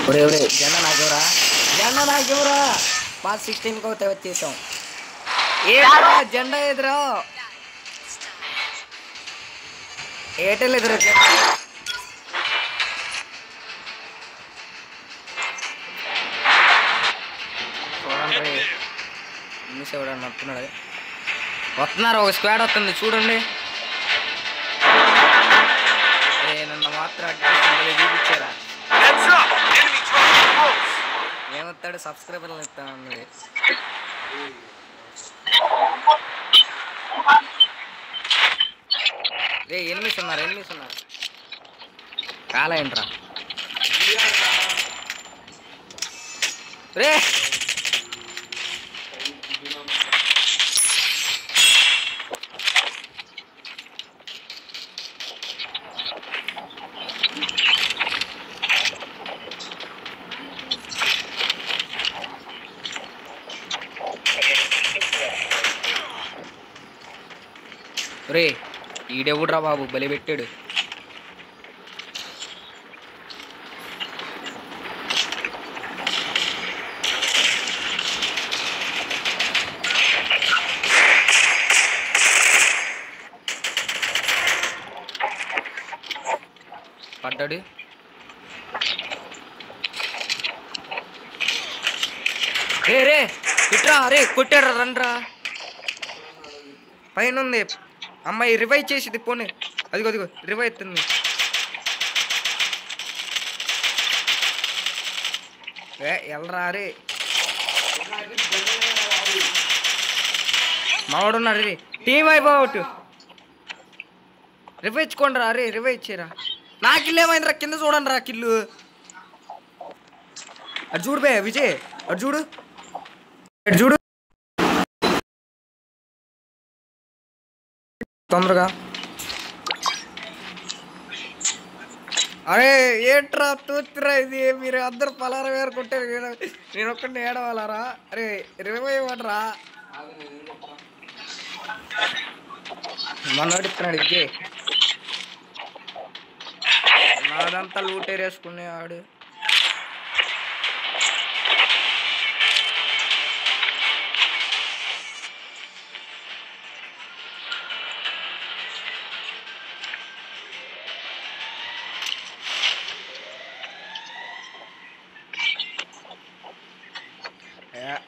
ఒరే ఒరే జెండా నాకెవరా, జెండా నాకెవరా. పాస్ 16 కోతే వచ్చేసాం. ఏట్రా జెండా ఎదురా, ఏటెల్ ఎదురు చూడండి. మిస్ ఎవడన్నా వస్తున్నాడు, వస్తున్నారు. ఒక స్క్వాడ్ వస్తుంది చూడండి. నన్ను మాత్రం అడ్జస్ట్ చూపించారా. ఏమొస్తాడు, సబ్స్క్రైబర్లు ఇస్తా అన్నాడు. రే ఎనిమిస్ ఉన్నారు కాలేంట్రా రే. రే ఈడెవుడ్రా బాబు, బలి పెట్టాడు. పడ్డాడు. రే ఇట్రా, రే కొట్టాడు, రండ్రా. పైన ఉంది అమ్మాయి, రివైవ్ చేసింది. పోనీ అదిగో రివైవ్ ఎత్తుంది. ఎల్రా రే, మావాడున్నాడు రే. టీమ్ అయిపోవట్టు, రివైవ్ ఇచ్చుకోండి రా రే, రివైవ్ ఇచ్చేరా. నా కిల్లు ఏమైందిరా, కింద చూడండి రా కిల్లు. అటు చూడు బే విజయ్, అటు చూడు. తొందరగా. అరే ఏంట్రా తూత్తిరా ఇది, మీరు అందరు పలారం వేరుకుంటే నేను ఒక్కడిని ఏడవాలరా. అరే రివైవ్ ఇవ్వడరా. మనోడు ఇస్తున్నాడు విజయ్, నాదంతా లూటేరేసుకునేవాడు.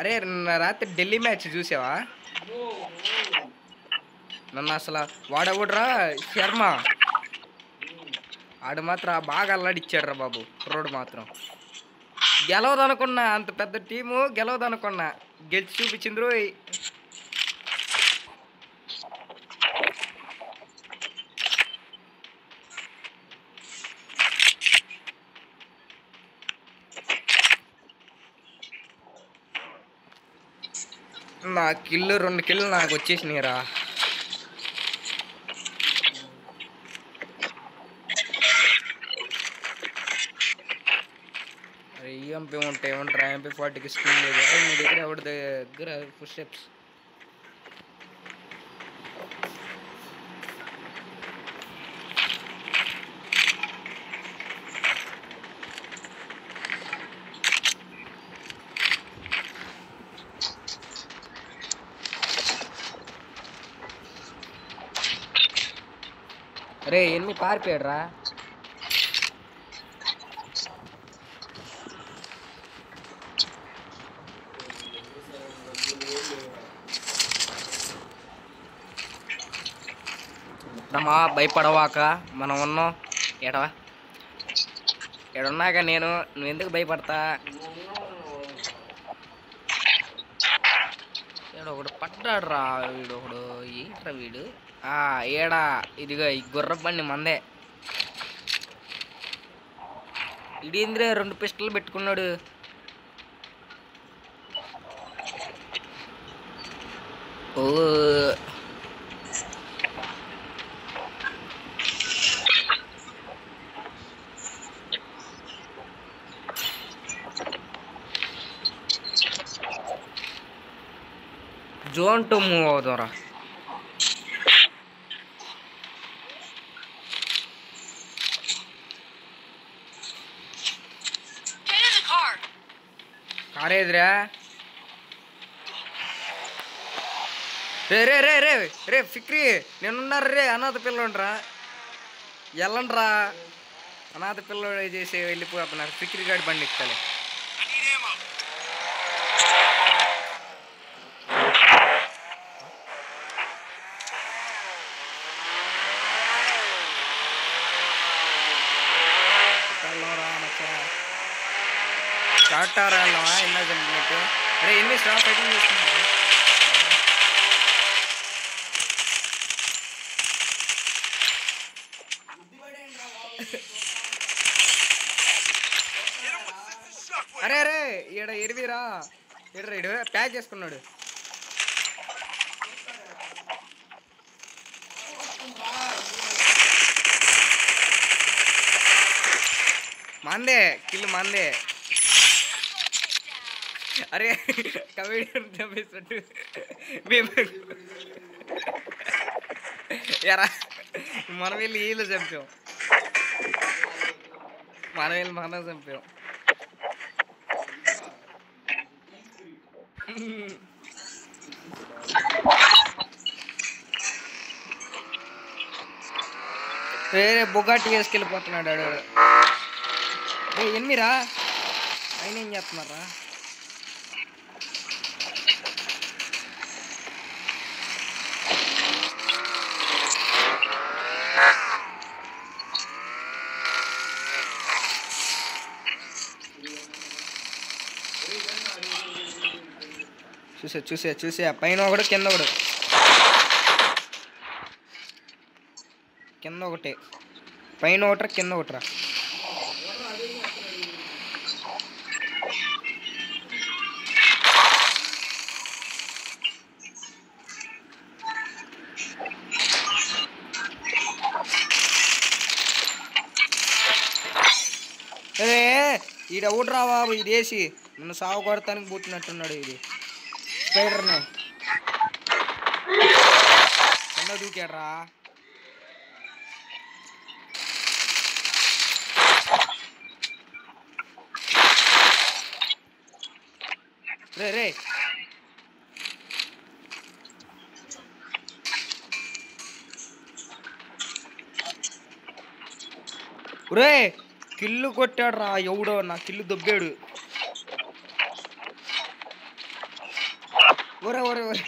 అరే రాత్రి ఢిల్లీ మ్యాచ్ చూసావా? నన్ను అసలు వాడవుడ్రా శర్మ, ఆడు మాత్రం బాగా అల్లాడిచ్చాడు రా బాబు. కుర్రోడు మాత్రం గెలవదనుకున్నా, అంత పెద్ద టీము గెలవదనుకున్నా, గెలిచి చూపించింది రోయ్. నా కిల్లు 2 కిల్లు నాకు వచ్చేసినాయిరా. అరే ఈఎంపీ ఉంటాయి, ఏమంటారా ఎంపీ 40కి స్కిన్ లేదు. మీ దగ్గర ఎవరి దగ్గర ఫుడ్ స్టెప్స్. అరే ఎన్ని పారిపోయాడు రా. రమ్మా భయపడవాక, మనం ఉన్నాం. ఏడవా ఏడున్నాక నువ్వు ఎందుకు భయపడతా. ఒకడు పడ్డాడు రా వీడు, ఒకడు ఏంట్రా వీడు. ఏడా ఇదిగో ఈ గుర్ర బండి మందే. ఇడేంద్రే 2 పిస్టల్ పెట్టుకున్నాడు. ఓ జోన్ 2 మూవ్ అవుతారా. ఆరేదిరా రే రే రే రే రే ఫిక్రీ నేనున్నారు రే అనాథ పిల్లోడ్రా వెళ్ళండ్రా అనాథ పిల్లోడు చేసి వెళ్ళిపోతున్నారు ఫిక్రీ గాడి బండి ఎక్కాలి స్టార్ట్ వెళ్ళామా ఇందాక చంపినట్టు అరే ఎన్ని స్టాప్ ఫైటింగ్ చేసుకుంటారు అరే అరే ఈడ ఎరివిరా ఈడ ఇడు ప్యాక్ చేసుకున్నాడు మందే కిల్లు మందే అరే కమెడియన్ చంపేసినట్టు మేము ఎరా మనం వెళ్ళి వీళ్ళు చంపాం మనం చంపాం వేరే బొగాటి వేసుకెళ్ళిపోతున్నాడు ఆడు ఎన్నిరా ఆయన ఏం చేస్తున్నారా చూసే పైన ఒకడు కింద ఒకడు కింద ఒకటే పైన ఒకట్రా కింద ఒకట్రా ఈడెవడ్రా బాబు ఇది వేసి నన్ను సాగు కొడతానికి పుట్టినట్టున్నాడు ఇది స్పైడర్ని కింద దూకాడ్రా రే రే కిల్లు కొట్టాడు రా ఎవడో నా కిల్లు దొబ్బాడు ఒరే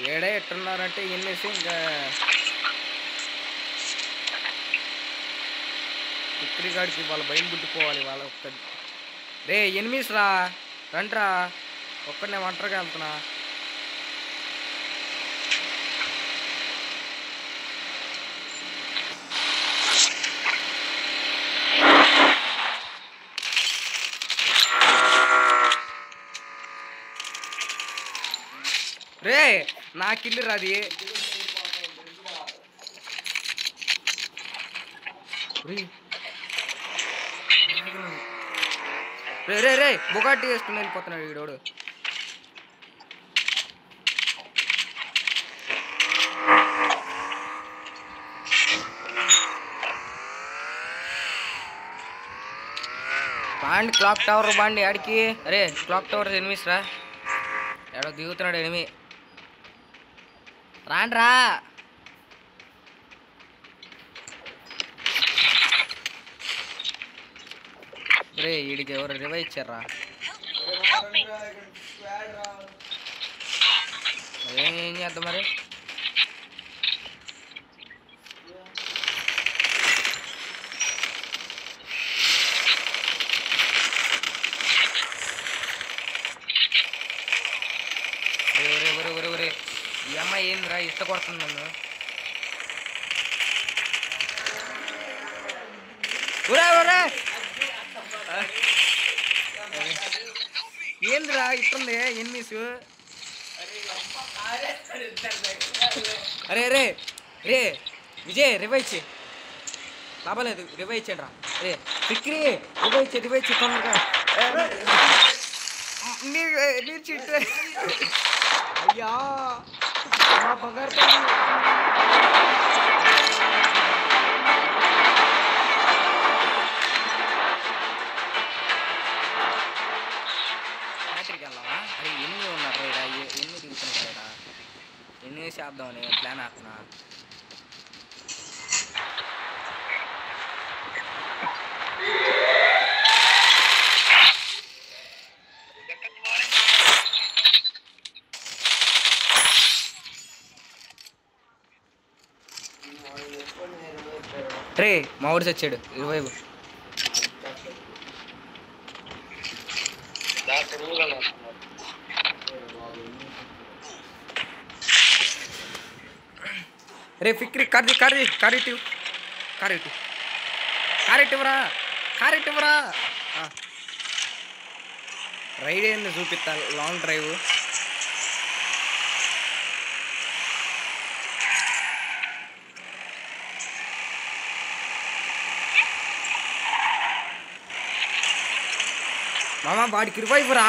ఏడే ఎట్టున్నారంటే ఎన్నేసి ఇంకా గాడికి వాళ్ళ భయం పుట్టుకోవాలి వాళ్ళ ఒక్క రే ఎనిమిస్ రా రండ్రా ఒక్కడనే ఒంటరిగా వెళ్తున్నా రే నా కిల్లు రాది రే బొగాటి వేసుకుని వెళ్ళిపోతున్నాడు వీడోడు బాండి క్లాక్ టవర్ బాండి ఆడికి అరే క్లాక్ టవర్ ఎనిమిస్ రా ఎడో దిగుతున్నాడు ఎనిమి రాండ్రా రే వీడికి ఎవరు రివైవ్ ఇచ్చారా ఏం చేద్దాం మరి ఈ అమ్మాయి ఏందిరా ఇష్ట కొడుతుంది నన్ను ఏంద్రా ఇస్తుంది ఎన్నిస్ అరే రే రే విజయ్ రివైవ్ లాభలేదు రివైవ్ ఇచ్చాడు రా రే ఫిక్రీ రివైవ్ ఇచ్చి తొందరగా నీరు చిట్టు అయ్యా మా బంగారు రాత్రికి వెళ్దామా అరే ఎన్ని ఉన్నారు రైడా ఎన్ని దిగుతున్నారు రైడా ఎన్ని చేద్దామని ప్లాన్ ఆకున్నా రే మా ఊడి చచ్చాడు 20 రే ఫిక్రీ కారెట్టివరా రైడ్ ఏంది చూపిస్తా లాంగ్ డ్రైవ్ మామ వాడికి రివైవ్రా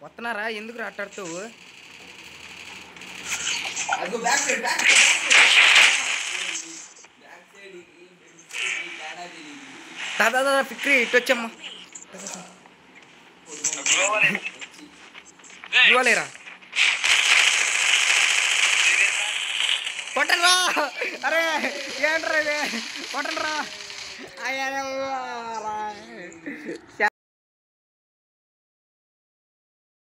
వస్తున్నారా ఎందుకు అట్టాడుతూ దాదా ఫిక్రీ ఇటు వచ్చమ్మా ఇవ్వలేరా కొట్టరా అరే ఏంట్రా ఇది కొట్టరా అయ్యా